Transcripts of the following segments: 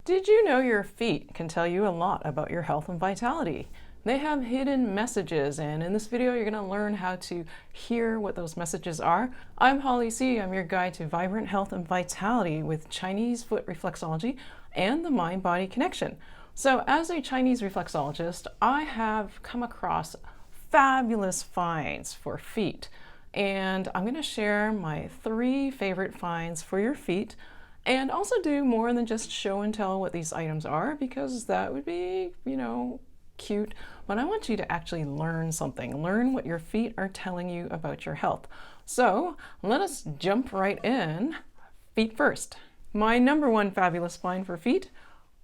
Did you know your feet can tell you a lot about your health and vitality? They have hidden messages, and in this video you're going to learn how to hear what those messages are. I'm Holly C. I'm your guide to vibrant health and vitality with Chinese foot reflexology and the mind-body connection. So as a Chinese reflexologist, I have come across fabulous finds for feet, and I'm going to share my 3 favorite finds for your feet, and also do more than just show and tell what these items are, because that would be, cute. But I want you to actually learn something. Learn what your feet are telling you about your health. So let us jump right in. Feet first. My number 1 fabulous find for feet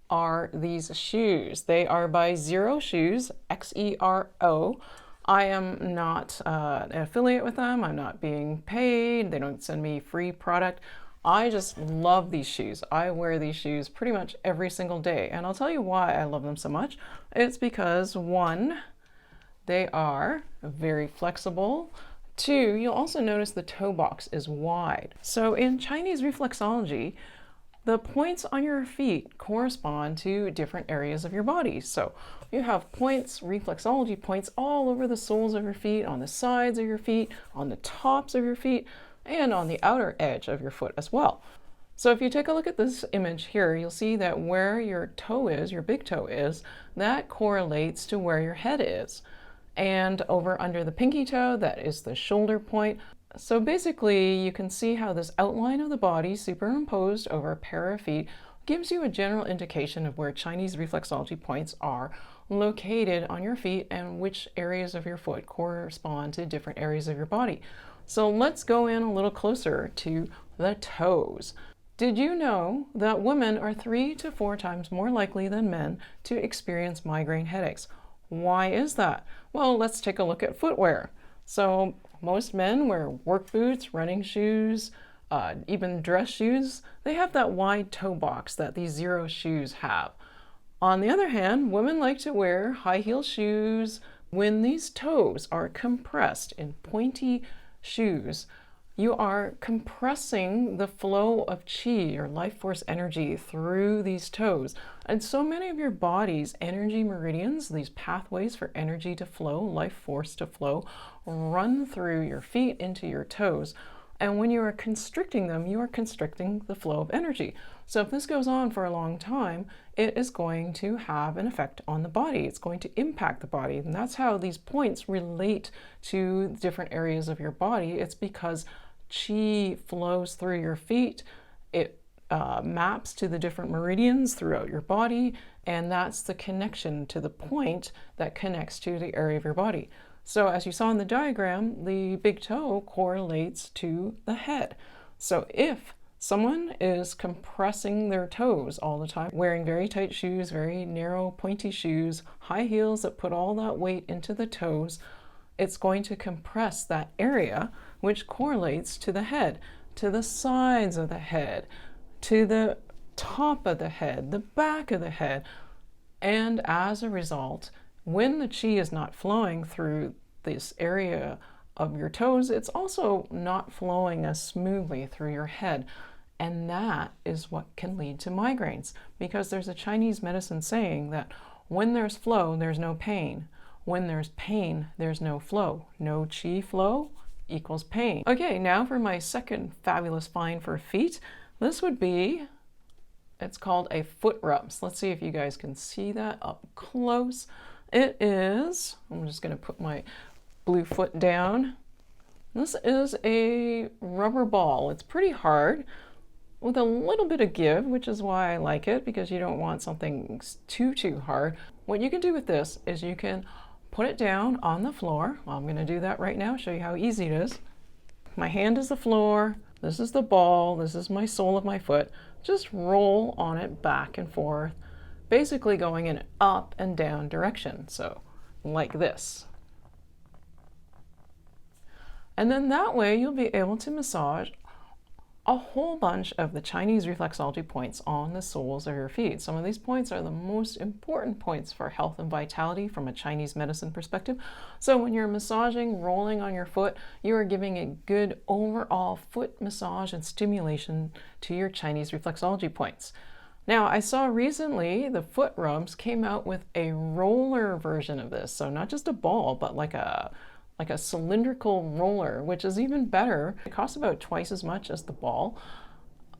are these shoes. They are by Xero Shoes, Xero. I am not an affiliate with them. I'm not being paid. They don't send me free product. I just love these shoes. I wear these shoes pretty much every single day, and I'll tell you why I love them so much. It's because 1, they are very flexible. 2, you'll also notice the toe box is wide. So in Chinese reflexology, the points on your feet correspond to different areas of your body. So you have points, reflexology points all over the soles of your feet, on the sides of your feet, on the tops of your feet, and on the outer edge of your foot as well. So if you take a look at this image here, you'll see that where your toe is, your big toe is, that correlates to where your head is. And over under the pinky toe, that is the shoulder point. So basically, you can see how this outline of the body superimposed over a pair of feet gives you a general indication of where Chinese reflexology points are located on your feet and which areas of your foot correspond to different areas of your body. So let's go in a little closer to the toes. Did you know that women are 3 to 4 times more likely than men to experience migraine headaches? Why is that? Well, let's take a look at footwear. So most men wear work boots, running shoes, even dress shoes. They have that wide toe box that these Xero shoes have. On the other hand, women like to wear high heel shoes. When these toes are compressed in pointy shoes, you are compressing the flow of qi, or life force energy, through these toes. And so many of your body's energy meridians, these pathways for energy to flow, life force to flow, run through your feet into your toes. And when you are constricting them, you are constricting the flow of energy. So if this goes on for a long time, it is going to have an effect on the body. It's going to impact the body. And that's how these points relate to different areas of your body. It's because qi flows through your feet. It maps to the different meridians throughout your body. And that's the connection to the point that connects to the area of your body. So as you saw in the diagram, the big toe correlates to the head. So if someone is compressing their toes all the time, wearing very tight shoes, very narrow, pointy shoes, high heels that put all that weight into the toes, it's going to compress that area, which correlates to the head, to the sides of the head, to the top of the head, the back of the head. And as a result, when the qi is not flowing through this area of your toes, it's also not flowing as smoothly through your head. And that is what can lead to migraines, because there's a Chinese medicine saying that when there's flow, there's no pain. When there's pain, there's no flow. No qi flow equals pain. Okay, now for my second fabulous find for feet. This would be, it's called a foot rub. So let's see if you guys can see that up close. It is, I'm just going to put my blue foot down. This is a rubber ball. It's pretty hard with a little bit of give, which is why I like it, because you don't want something too hard. What you can do with this is you can put it down on the floor. Well, I'm going to do that right now, show you how easy it is. My hand is the floor. This is the ball. This is my sole of my foot. Just roll on it back and forth, basically going in an up and down direction. So like this. And then that way you'll be able to massage a whole bunch of the Chinese reflexology points on the soles of your feet. Some of these points are the most important points for health and vitality from a Chinese medicine perspective. So when you're massaging, rolling on your foot, you are giving a good overall foot massage and stimulation to your Chinese reflexology points. Now, I saw recently the foot rubs came out with a roller version of this. So not just a ball, but like a cylindrical roller, which is even better. It costs about twice as much as the ball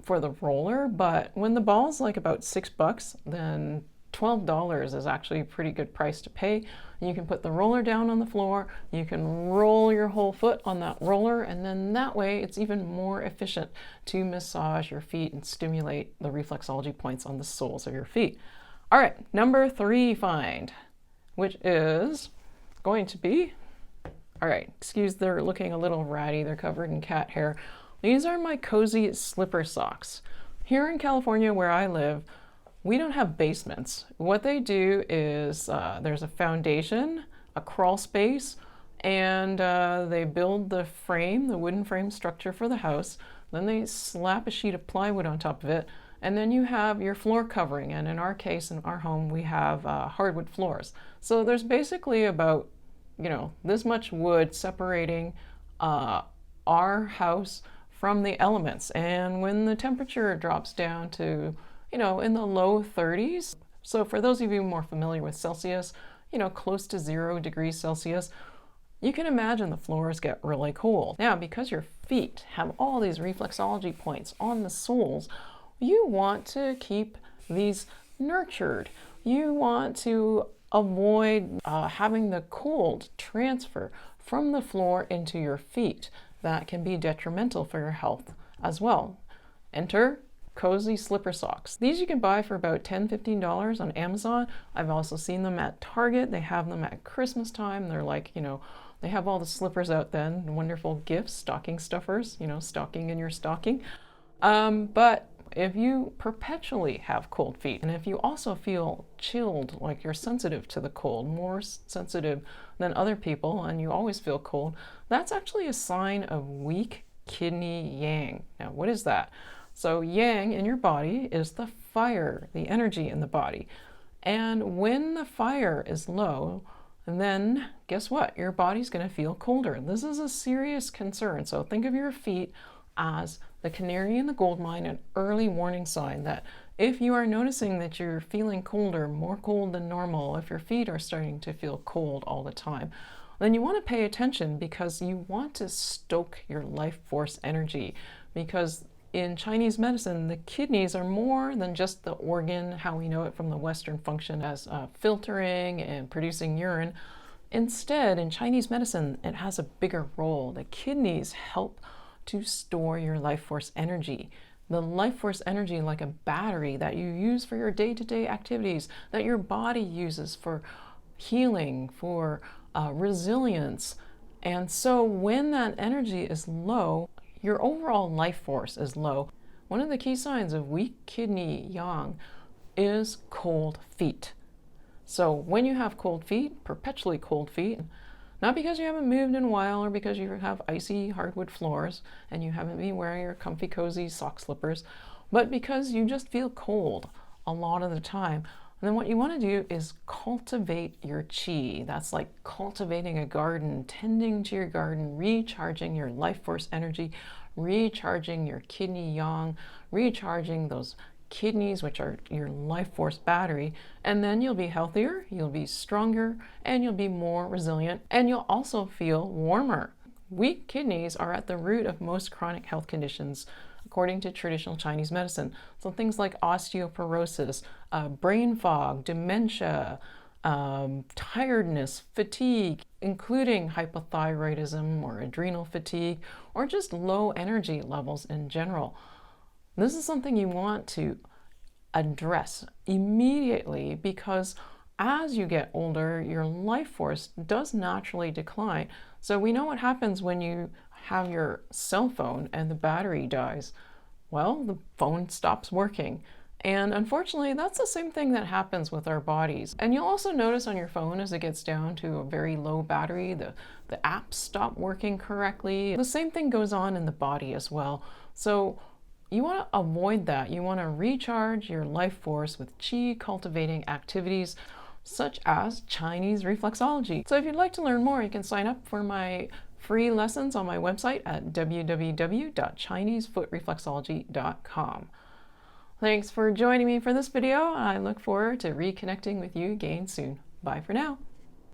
for the roller, but when the ball's like about $6, then $12 is actually a pretty good price to pay. You can put the roller down on the floor, you can roll your whole foot on that roller, and then that way it's even more efficient to massage your feet and stimulate the reflexology points on the soles of your feet. All right, number 3 find, which is going to be, all right, excuse they're looking a little ratty, they're covered in cat hair. These are my cozy slipper socks. Here in California where I live, we don't have basements. What they do is there's a foundation, a crawl space, and they build the frame, the wooden frame structure for the house. Then they slap a sheet of plywood on top of it, and then you have your floor covering. And in our case, in our home, we have hardwood floors. So there's basically about, this much wood separating our house from the elements. And when the temperature drops down to in the low 30s. So for those of you more familiar with Celsius, close to 0 degrees Celsius, you can imagine the floors get really cold. Now, because your feet have all these reflexology points on the soles, you want to keep these nurtured. You want to avoid having the cold transfer from the floor into your feet. That can be detrimental for your health as well. Enter cozy slipper socks. These you can buy for about $10-15 on Amazon. I've also seen them at Target. They have them at Christmas time. They're like, they have all the slippers out then, wonderful gifts, stocking stuffers, stocking in your stocking. But if you perpetually have cold feet, and if you also feel chilled, like you're sensitive to the cold, more sensitive than other people, and you always feel cold, that's actually a sign of weak kidney yang. Now, what is that? So yang in your body is the fire, the energy in the body. And when the fire is low, then guess what? Your body's going to feel colder. This is a serious concern. So think of your feet as the canary in the gold mine, an early warning sign that if you are noticing that you're feeling colder, more cold than normal, if your feet are starting to feel cold all the time, then you want to pay attention because you want to stoke your life force energy. Because in Chinese medicine, the kidneys are more than just the organ, how we know it from the Western function as filtering and producing urine. Instead, in Chinese medicine, it has a bigger role. The kidneys help to store your life force energy. The life force energy, like a battery that you use for your day-to-day activities, that your body uses for healing, for resilience. And so when that energy is low, your overall life force is low. One of the key signs of weak kidney yang is cold feet. So when you have cold feet, perpetually cold feet, not because you haven't moved in a while or because you have icy hardwood floors and you haven't been wearing your comfy cozy sock slippers, but because you just feel cold a lot of the time, then what you want to do is cultivate your qi. That's like cultivating a garden, tending to your garden, recharging your life force energy, recharging your kidney yang, recharging those kidneys, which are your life force battery, and then you'll be healthier, you'll be stronger, and you'll be more resilient, and you'll also feel warmer. Weak kidneys are at the root of most chronic health conditions, according to traditional Chinese medicine. So things like osteoporosis, brain fog, dementia, tiredness, fatigue, including hypothyroidism or adrenal fatigue, or just low energy levels in general. This is something you want to address immediately because as you get older, your life force does naturally decline. So we know what happens when you have your cell phone and the battery dies. Well, the phone stops working. And unfortunately, that's the same thing that happens with our bodies. And you'll also notice on your phone as it gets down to a very low battery, the apps stop working correctly. The same thing goes on in the body as well. So you want to avoid that. You want to recharge your life force with qi cultivating activities such as Chinese reflexology. So if you'd like to learn more, you can sign up for my free lessons on my website at www.chinesefootreflexology.com. Thanks for joining me for this video. I look forward to reconnecting with you again soon. Bye for now.